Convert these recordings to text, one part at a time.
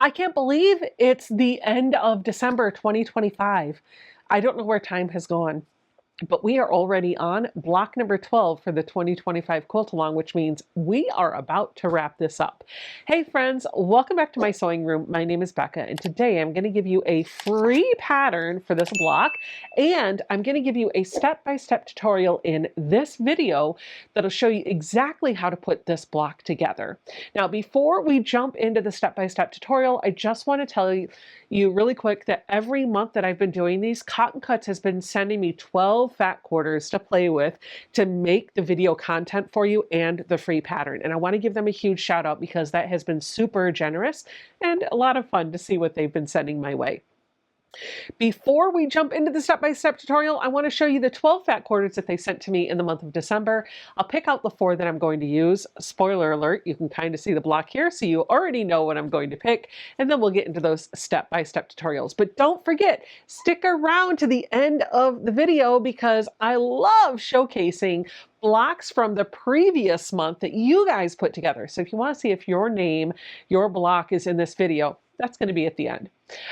I can't believe it's the end of December 2025. I don't know where time has gone. But we are already on block number 12 for the 2025 quilt along, which means we are about to wrap this up. Hey friends, welcome back to my sewing room. My name is Becca, and today I'm going to give you a free pattern for this block, and I'm going to give you a step-by-step tutorial in this video that'll show you exactly how to put this block together. Now, before we jump into the step-by-step tutorial, I just want to tell you really quick that every month that I've been doing these, Cotton Cuts has been sending me 12 fat quarters to play with to make the video content for you and the free pattern. And I want to give them a huge shout out because that has been super generous and a lot of fun to see what they've been sending my way. Before we jump into the step-by-step tutorial, I want to show you the 12 fat quarters that they sent to me in the month of December. I'll pick out the 4 that I'm going to use. Spoiler alert, you can kind of see the block here, so you already know what I'm going to pick, and then we'll get into those step-by-step tutorials. But don't forget, stick around to the end of the video because I love showcasing blocks from the previous month that you guys put together. So if you want to see if your name, your block is in this video, that's going to be at the end.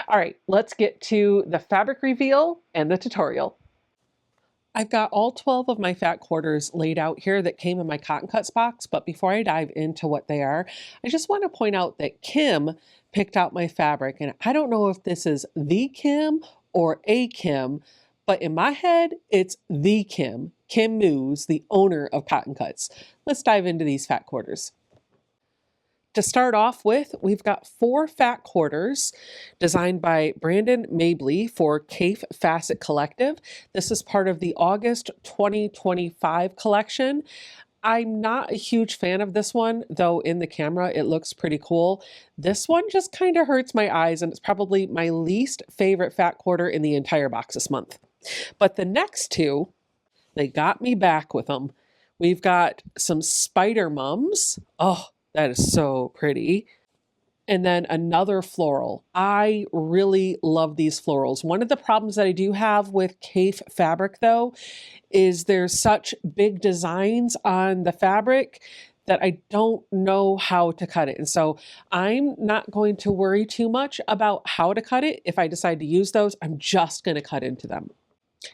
All right, let's get to the fabric reveal and the tutorial. I've got all 12 of my fat quarters laid out here that came in my Cotton Cuts box, but before I dive into what they are, I just want to point out that Kim picked out my fabric, and I don't know if this is the Kim or a Kim, but in my head, it's the Kim, Kim News, the owner of Cotton Cuts. Let's dive into these fat quarters. To start off with, we've got 4 fat quarters designed by Brandon Mabley for Cafe Facet Collective. This is part of the August 2025 collection. I'm not a huge fan of this one, though in the camera it looks pretty cool. This one just kind of hurts my eyes, and it's probably my least favorite fat quarter in the entire box this month. But the next 2, they got me back with them. We've got some Spider Mums. Oh, that is so pretty. And then another floral. I really love these florals. One of the problems that I do have with Cafe fabric, though, is there's such big designs on the fabric that I don't know how to cut it. And so I'm not going to worry too much about how to cut it. If I decide to use those, I'm just going to cut into them.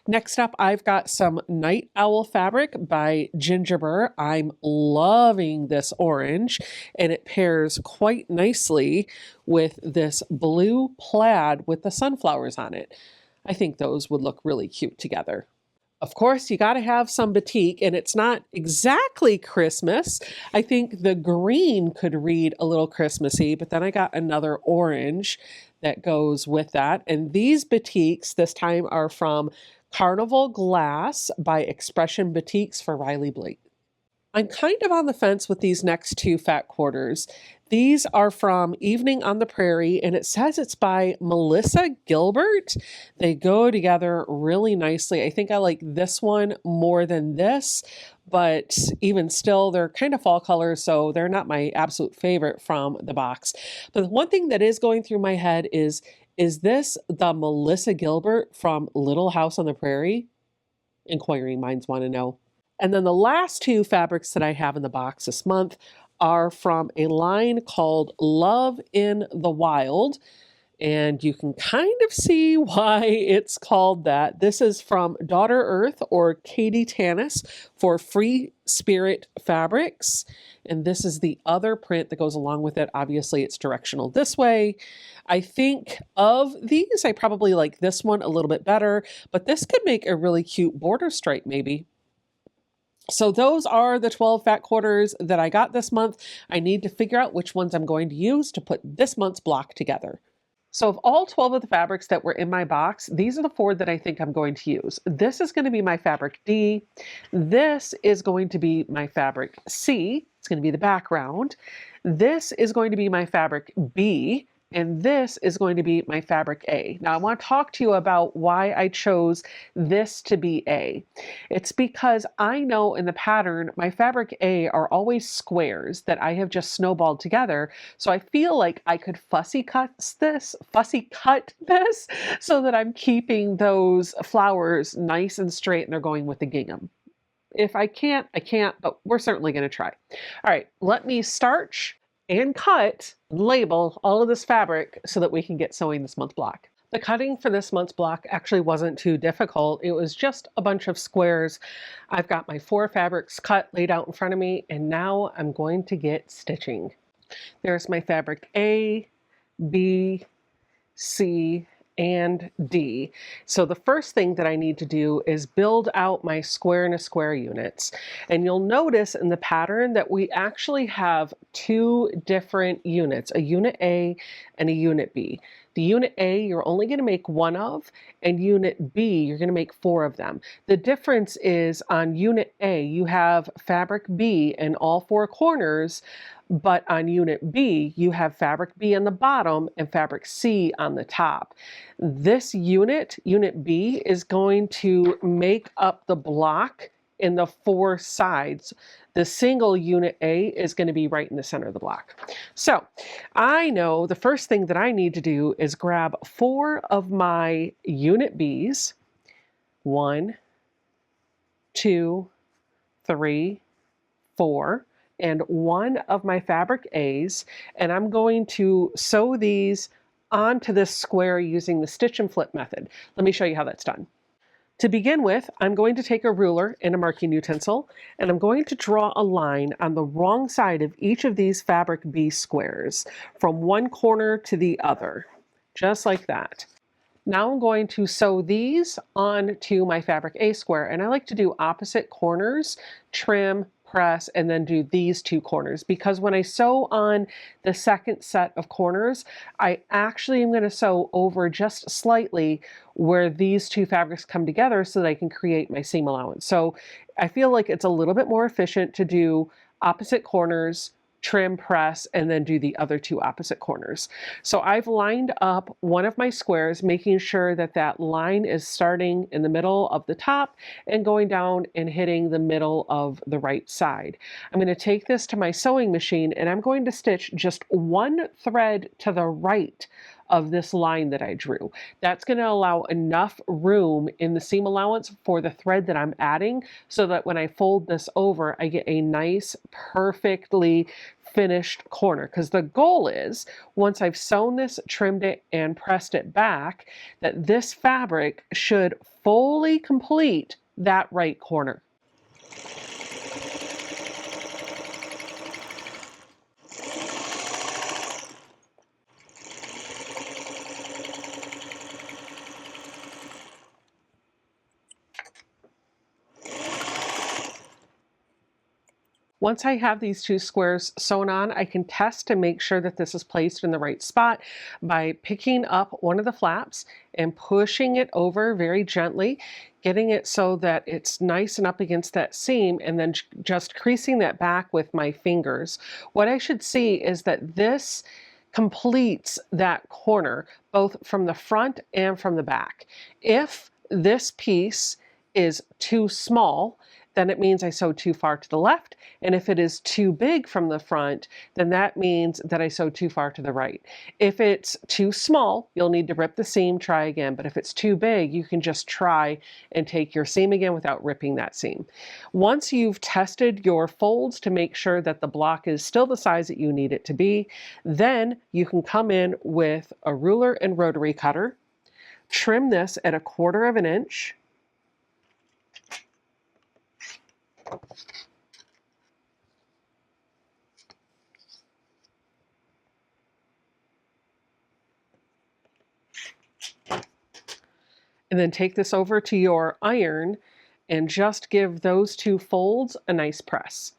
Next up, I've got some Night Owl fabric by Gingerbur. I'm loving this orange, and it pairs quite nicely with this blue plaid with the sunflowers on it. I think those would look really cute together. Of course, you got to have some batik, and it's not exactly Christmas. I think the green could read a little Christmassy, but then I got another orange that goes with that. And these batiks this time are from Carnival Glass by Expression Batiks for Riley Blake. I'm kind of on the fence with these next 2 fat quarters. These are from Evening on the Prairie, and it says it's by Melissa Gilbert. They go together really nicely. I think I like this one more than this, but even still, they're kind of fall colors, so they're not my absolute favorite from the box. But the one thing that is going through my head is this the Melissa Gilbert from Little House on the Prairie? Inquiring minds want to know. And then the last 2 fabrics that I have in the box this month are from a line called Love in the Wild. And you can kind of see why it's called that. This is from Daughter Earth or Katie Tanis for Free Spirit Fabrics. And this is the other print that goes along with it. Obviously, it's directional this way. I think of these, I probably like this one a little bit better, but this could make a really cute border stripe maybe. So those are the 12 fat quarters that I got this month. I need to figure out which ones I'm going to use to put this month's block together. So of all 12 of the fabrics that were in my box, these are the 4 that I think I'm going to use. This is going to be my fabric D. This is going to be my fabric C. It's going to be the background. This is going to be my fabric B. And this is going to be my fabric A. Now I want to talk to you about why I chose this to be A. It's because I know in the pattern, my fabric A are always squares that I have just snowballed together. So I feel like I could fussy cut this so that I'm keeping those flowers nice and straight and they're going with the gingham. If I can't, I can't, but we're certainly going to try. All right, let me starch and cut, label all of this fabric so that we can get sewing this month block. The cutting for this month's block actually wasn't too difficult. It was just a bunch of squares. I've got my 4 fabrics cut, laid out in front of me, and now I'm going to get stitching. There's my fabric A, B, C, and D. So the first thing that I need to do is build out my square and a square units. And you'll notice in the pattern that we actually have 2 different units, a unit A and a unit B. The unit A you're only going to make 1 of, and unit B you're going to make 4 of them. The difference is on unit A you have fabric B in all 4 corners, but on unit B you have fabric B on the bottom and fabric C on the top. This unit, unit B, is going to make up the block in the 4 sides. The single unit A is going to be right in the center of the block. So I know the first thing that I need to do is grab 4 of my unit Bs, 1, 2, 3, 4, and 1 of my fabric A's, and I'm going to sew these onto this square using the stitch and flip method. Let me show you how that's done. To begin with, I'm going to take a ruler and a marking utensil, and I'm going to draw a line on the wrong side of each of these fabric B squares from one corner to the other, just like that. Now I'm going to sew these onto my fabric A square, and I like to do opposite corners, trim, press, and then do these 2 corners, because when I sew on the second set of corners, I actually am going to sew over just slightly where these 2 fabrics come together so that I can create my seam allowance. So I feel like it's a little bit more efficient to do opposite corners, trim, press, and then do the other 2 opposite corners. So I've lined up one of my squares, making sure that that line is starting in the middle of the top and going down and hitting the middle of the right side. I'm going to take this to my sewing machine, and I'm going to stitch just 1 thread to the right of this line that I drew. That's going to allow enough room in the seam allowance for the thread that I'm adding, so that when I fold this over, I get a nice, perfectly finished corner. Because the goal is, once I've sewn this, trimmed it, and pressed it back, that this fabric should fully complete that right corner. Once I have these 2 squares sewn on, I can test to make sure that this is placed in the right spot by picking up one of the flaps and pushing it over very gently, getting it so that it's nice and up against that seam, and then just creasing that back with my fingers. What I should see is that this completes that corner, both from the front and from the back. If this piece is too small, then it means I sewed too far to the left. And if it is too big from the front, then that means that I sewed too far to the right. If it's too small, you'll need to rip the seam, try again. But if it's too big, you can just try and take your seam again without ripping that seam. Once you've tested your folds to make sure that the block is still the size that you need it to be, then you can come in with a ruler and rotary cutter, trim this at 1/4 of an inch, and then take this over to your iron and just give those 2 folds a nice press.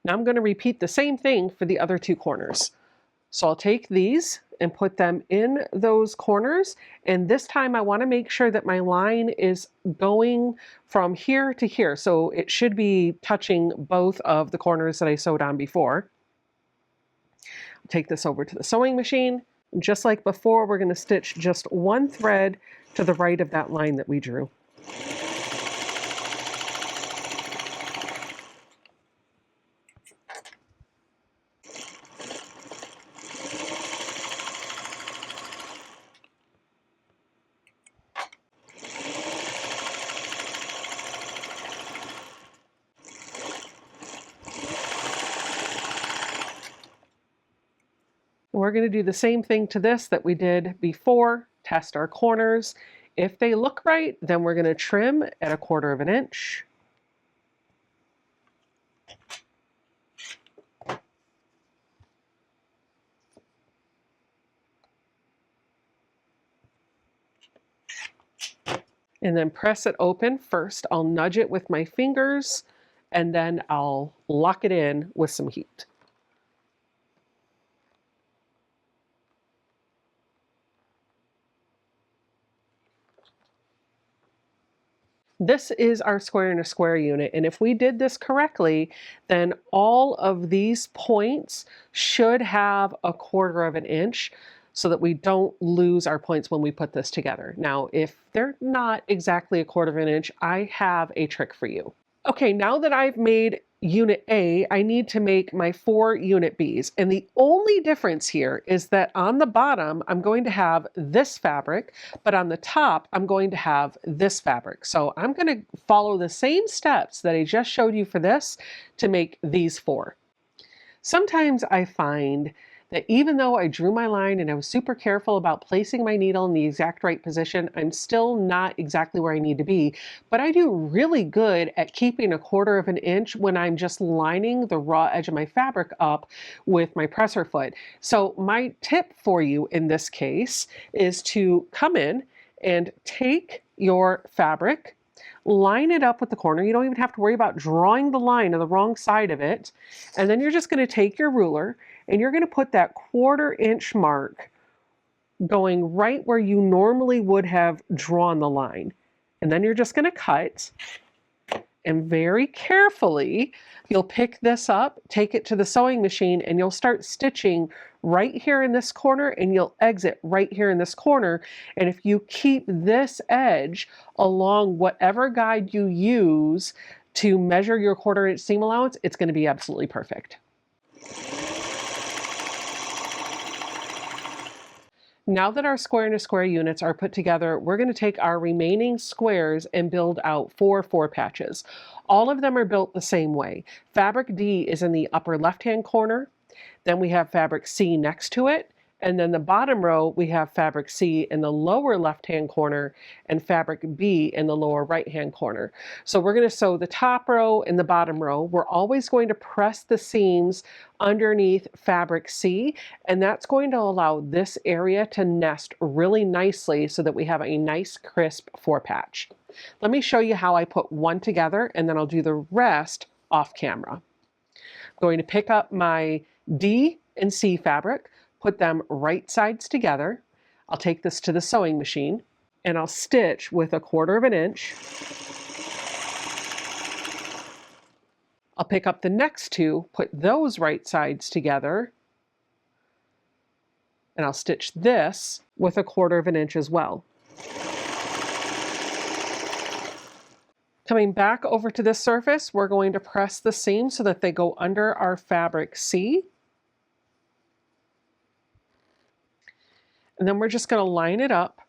Now I'm going to repeat the same thing for the other 2 corners. So I'll take these and put them in those corners, and this time I want to make sure that my line is going from here to here, so it should be touching both of the corners that I sewed on before. I'll take this over to the sewing machine. Just like before, we're going to stitch just 1 thread to the right of that line that we drew. We're going to do the same thing to this that we did before, test our corners. If they look right, then we're going to trim at 1/4 of an inch. And then press it open. First, I'll nudge it with my fingers, and then I'll lock it in with some heat. This is our square and a square unit, and if we did this correctly, then all of these points should have 1/4 of an inch so that we don't lose our points when we put this together. Now, if they're not exactly 1/4 of an inch, I have a trick for you. Okay, now that I've made unit A, I need to make my 4 unit Bs. And the only difference here is that on the bottom, I'm going to have this fabric, but on the top, I'm going to have this fabric. So I'm going to follow the same steps that I just showed you for this to make these 4. Sometimes I find that even though I drew my line and I was super careful about placing my needle in the exact right position, I'm still not exactly where I need to be. But I do really good at keeping 1/4 of an inch when I'm just lining the raw edge of my fabric up with my presser foot. So my tip for you in this case is to come in and take your fabric, line it up with the corner. You don't even have to worry about drawing the line on the wrong side of it. And then you're just going to take your ruler and you're going to put that 1/4 inch mark going right where you normally would have drawn the line. And then you're just going to cut, and very carefully you'll pick this up, take it to the sewing machine, and you'll start stitching right here in this corner, and you'll exit right here in this corner. And if you keep this edge along whatever guide you use to measure your 1/4 inch seam allowance, it's going to be absolutely perfect. Now that our square and a square units are put together, we're going to take our remaining squares and build out 4 patches. All of them are built the same way. Fabric D is in the upper left-hand corner. Then we have fabric C next to it. And then the bottom row, we have fabric C in the lower left-hand corner and fabric B in the lower right-hand corner. So we're going to sew the top row and the bottom row. We're always going to press the seams underneath fabric C, and that's going to allow this area to nest really nicely so that we have a nice crisp 4-patch. Let me show you how I put one together, and then I'll do the rest off camera. I'm going to pick up my D and C fabric, put them right sides together. I'll take this to the sewing machine and I'll stitch with 1/4 of an inch. I'll pick up the next 2, put those right sides together, and I'll stitch this with 1/4 of an inch as well. Coming back over to this surface, we're going to press the seams so that they go under our fabric C. And then we're just going to line it up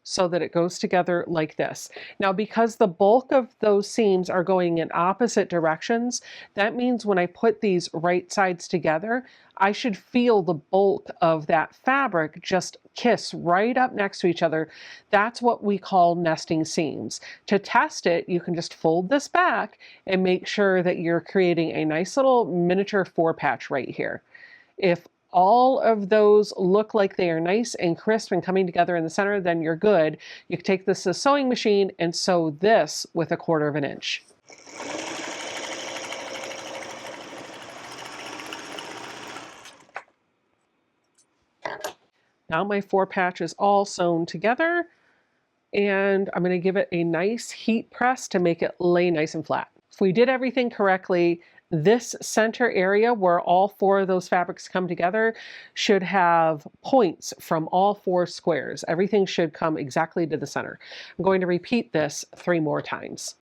so that it goes together like this. Now, because the bulk of those seams are going in opposite directions, that means when I put these right sides together, I should feel the bulk of that fabric just kiss right up next to each other. That's what we call nesting seams. To test it, you can just fold this back and make sure that you're creating a nice little miniature 4-patch right here. If all of those look like they are nice and crisp and coming together in the center, then you're good. You can take this to the sewing machine and sew this with 1/4 of an inch. Now my 4-patch is all sewn together, and I'm going to give it a nice heat press to make it lay nice and flat. If we did everything correctly, this center area where all 4 of those fabrics come together should have points from all 4 squares. Everything should come exactly to the center. I'm going to repeat this 3 more times.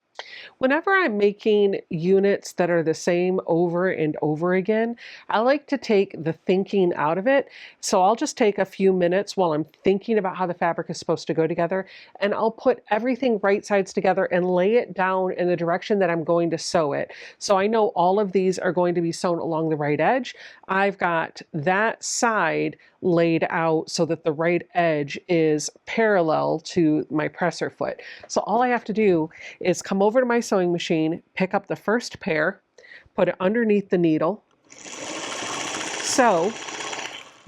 Whenever I'm making units that are the same over and over again, I like to take the thinking out of it. So I'll just take a few minutes while I'm thinking about how the fabric is supposed to go together, and I'll put everything right sides together and lay it down in the direction that I'm going to sew it. So I know all of these are going to be sewn along the right edge. I've got that side laid out so that the right edge is parallel to my presser foot. So all I have to do is come over to my sewing machine, pick up the first pair, put it underneath the needle, sew,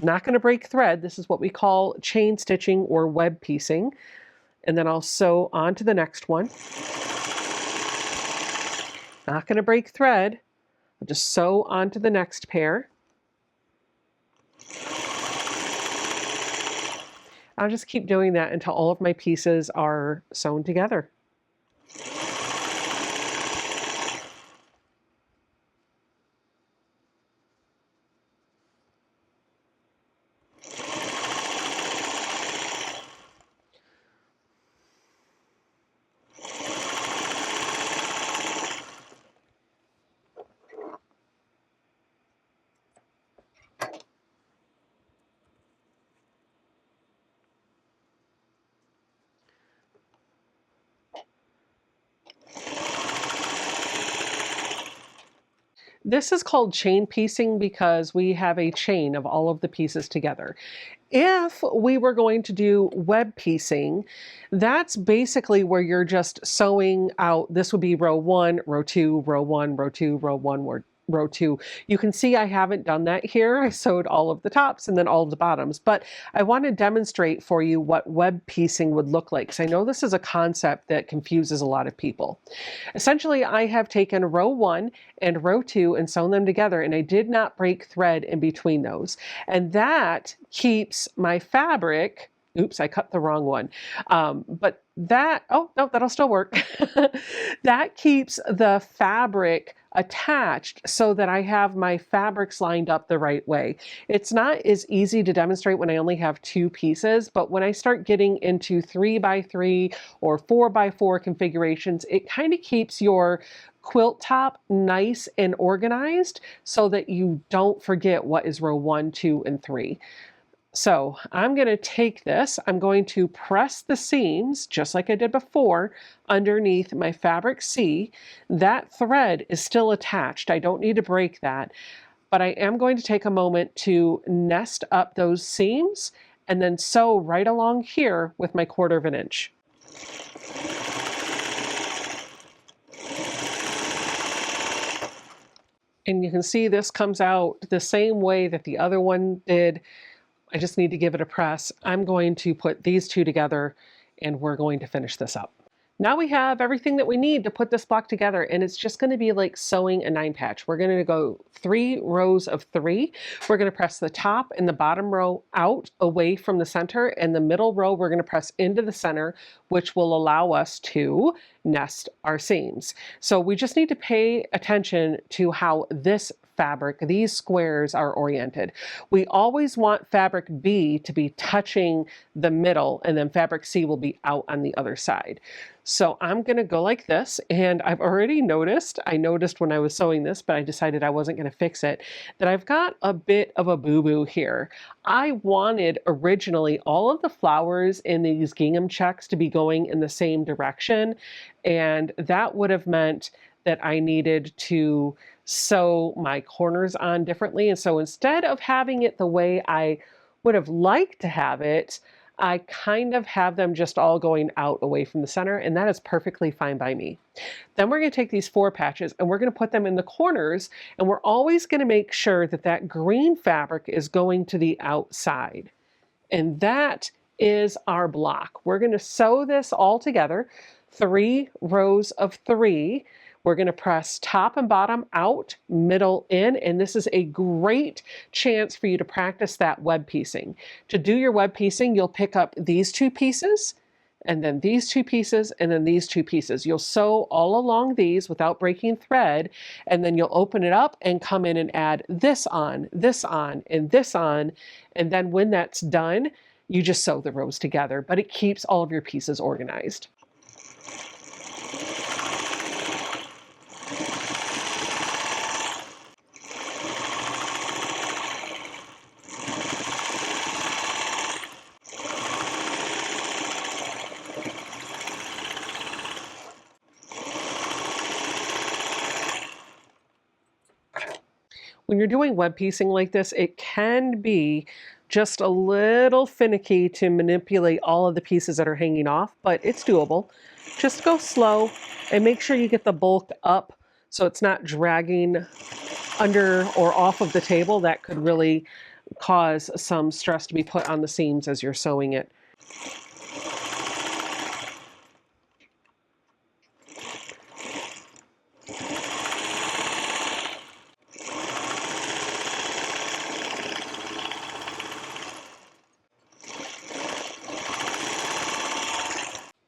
not going to break thread. This is what we call chain stitching or web piecing. And then I'll sew onto the next one. Not going to break thread. I'll just sew onto the next pair. I'll just keep doing that until all of my pieces are sewn together. This is called chain piecing because we have a chain of all of the pieces together. If we were going to do web piecing, that's basically where you're just sewing out. This would be row 1, row 2, row 1, row 2, row 1, row 2. You can see I haven't done that here. I sewed all of the tops and then all of the bottoms, but I want to demonstrate for you what web piecing would look like, because I know this is a concept that confuses a lot of people. Essentially, I have taken row 1 and row 2 and sewn them together, and I did not break thread in between those. And that keeps my fabric, oops, I cut the wrong one. But that, oh, no, that'll still work. That keeps the fabric attached so that I have my fabrics lined up the right way. It's not as easy to demonstrate when I only have 2 pieces, but when I start getting into 3x3 or 4x4 configurations, it kind of keeps your quilt top nice and organized so that you don't forget what is row 1, 2, and 3. So I'm going to take this, I'm going to press the seams, just like I did before, underneath my fabric C. That thread is still attached. I don't need to break that, but I am going to take a moment to nest up those seams and then sew right along here with my 1/4 of an inch. And you can see this comes out the same way that the other one did. I just need to give it a press. I'm going to put these 2 together and we're going to finish this up. Now we have everything that we need to put this block together, and it's just going to be like sewing a 9 patch. We're going to go 3 rows of 3. We're going to press the top and the bottom row out away from the center, and the middle row we're going to press into the center, which will allow us to nest our seams. So we just need to pay attention to how this fabric, these squares are oriented. We always want fabric B to be touching the middle, and then fabric C will be out on the other side. So I'm going to go like this, and I've already noticed, I noticed when I was sewing this, but I decided I wasn't going to fix it, that I've got a bit of a boo-boo here. I wanted originally all of the flowers in these gingham checks to be going in the same direction, and that would have meant that I needed to sew my corners on differently. And so instead of having it the way I would have liked to have it, I kind of have them just all going out away from the center, and that is perfectly fine by me. Then we're going to take these 4 patches and we're going to put them in the corners, and we're always going to make sure that that green fabric is going to the outside. And that is our block. We're going to sew this all together, 3 rows of 3. We're going to press top and bottom out, middle in, and this is a great chance for you to practice that web piecing. To do your web piecing, you'll pick up these 2 pieces, and then these 2 pieces, and then these 2 pieces. You'll sew all along these without breaking thread, and then you'll open it up and come in and add this on, and this on, and then when that's done, you just sew the rows together, but it keeps all of your pieces organized. When you're doing web piecing like this, it can be just a little finicky to manipulate all of the pieces that are hanging off, but it's doable. Just go slow and make sure you get the bulk up so it's not dragging under or off of the table. That could really cause some stress to be put on the seams as you're sewing it.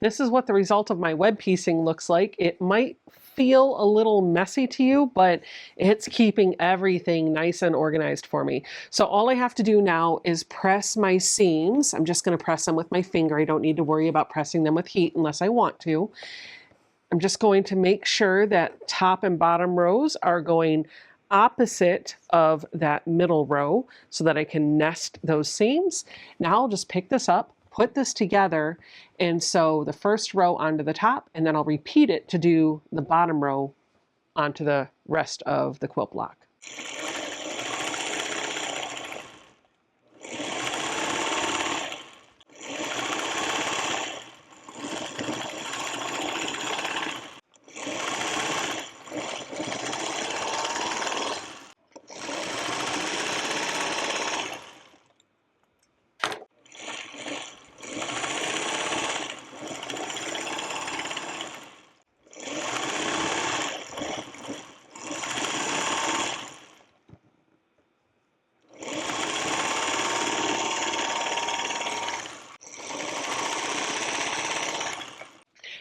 This is what the result of my web piecing looks like. It might feel a little messy to you, but it's keeping everything nice and organized for me. So all I have to do now is press my seams. I'm just going to press them with my finger. I don't need to worry about pressing them with heat unless I want to. I'm just going to make sure that top and bottom rows are going opposite of that middle row so that I can nest those seams. Now I'll just pick this up, put this together, and sew the first row onto the top, and then I'll repeat it to do the bottom row onto the rest of the quilt block.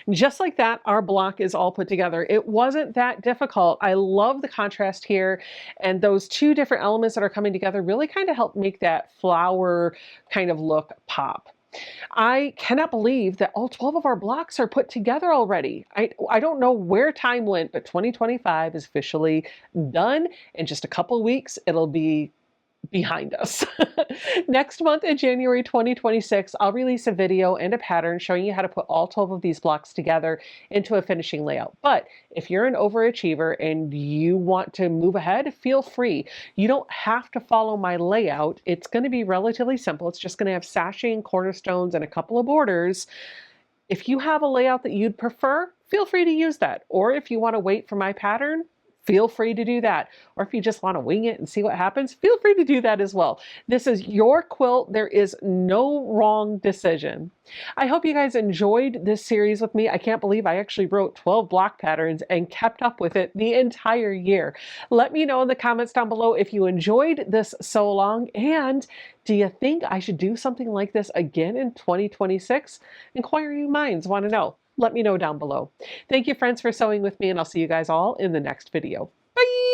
Just like that, our block is all put together. It wasn't that difficult. I love the contrast here, and those two different elements that are coming together really kind of help make that flower kind of look pop. I cannot believe that all 12 of our blocks are put together already. I don't know where time went, but 2025 is officially done. In just a couple weeks, it'll be behind us. Next month in January 2026, I'll release a video and a pattern showing you how to put all 12 of these blocks together into a finishing layout. But if you're an overachiever and you want to move ahead, feel free. You don't have to follow my layout. It's going to be relatively simple. It's just going to have sashing, cornerstones, and a couple of borders. If you have a layout that you'd prefer, feel free to use that. Or if you want to wait for my pattern, feel free to do that. Or if you just want to wing it and see what happens, feel free to do that as well. This is your quilt. There is no wrong decision. I hope you guys enjoyed this series with me. I can't believe I actually wrote 12 block patterns and kept up with it the entire year. Let me know in the comments down below if you enjoyed this sew along, and do you think I should do something like this again in 2026? Inquiring minds want to know. Let me know down below. Thank you, friends, for sewing with me, and I'll see you guys all in the next video. Bye!